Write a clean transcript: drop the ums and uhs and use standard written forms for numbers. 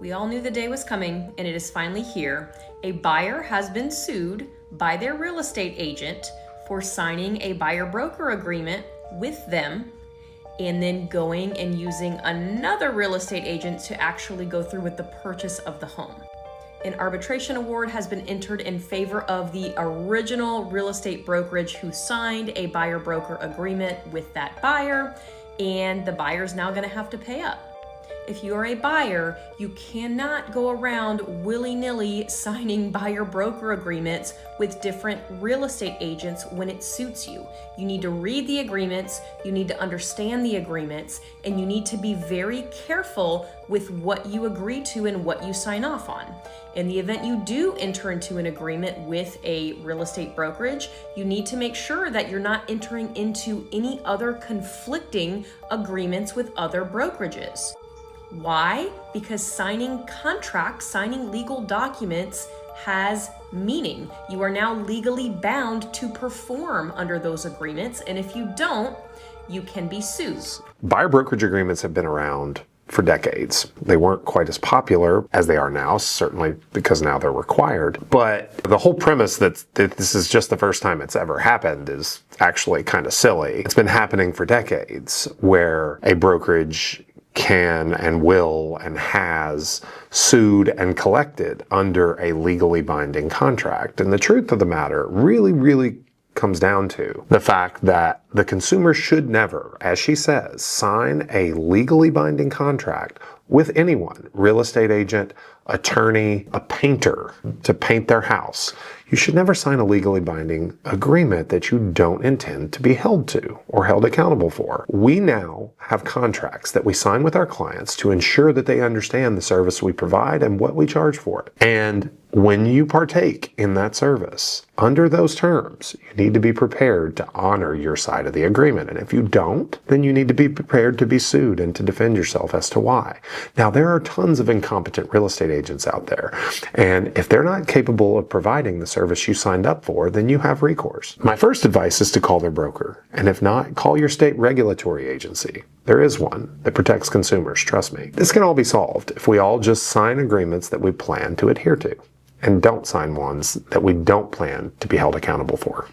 We all knew the day was coming, and it is finally here. A buyer has been sued by their real estate agent for signing a buyer-broker agreement with them and then going and using another real estate agent to actually go through with the purchase of the home. An arbitration award has been entered in favor of the original real estate brokerage who signed a buyer-broker agreement with that buyer, and the buyer's now going to have to pay up. If you are a buyer, you cannot go around willy-nilly signing buyer-broker agreements with different real estate agents when it suits you. You need to read the agreements, you need to understand the agreements, and you need to be very careful with what you agree to and what you sign off on. In the event you do enter into an agreement with a real estate brokerage, you need to make sure that you're not entering into any other conflicting agreements with other brokerages. Why? Because signing contracts, signing legal documents has meaning. You are now legally bound to perform under those agreements, and if you don't, you can be sued. Buyer brokerage agreements have been around for decades. They weren't quite as popular as they are now, certainly because now they're required. But the whole premise that this is just the first time it's ever happened is actually kind of silly. It's been happening for decades where a brokerage can and will and has sued and collected under a legally binding contract. And the truth of the matter really comes down to the fact that the consumer should never, as she says, sign a legally binding contract with anyone, real estate agent, attorney, a painter to paint their house. You should never sign a legally binding agreement that you don't intend to be held to or held accountable for. We now have contracts that we sign with our clients to ensure that they understand the service we provide and what we charge for it. And when you partake in that service, under those terms, you need to be prepared to honor your side of the agreement. And if you don't, then you need to be prepared to be sued and to defend yourself as to why. Now, there are tons of incompetent real estate agents out there. And if they're not capable of providing the service you signed up for, then you have recourse. My first advice is to call their broker. And if not, call your state regulatory agency. There is one that protects consumers, trust me. This can all be solved if we all just sign agreements that we plan to adhere to, and don't sign ones that we don't plan to be held accountable for.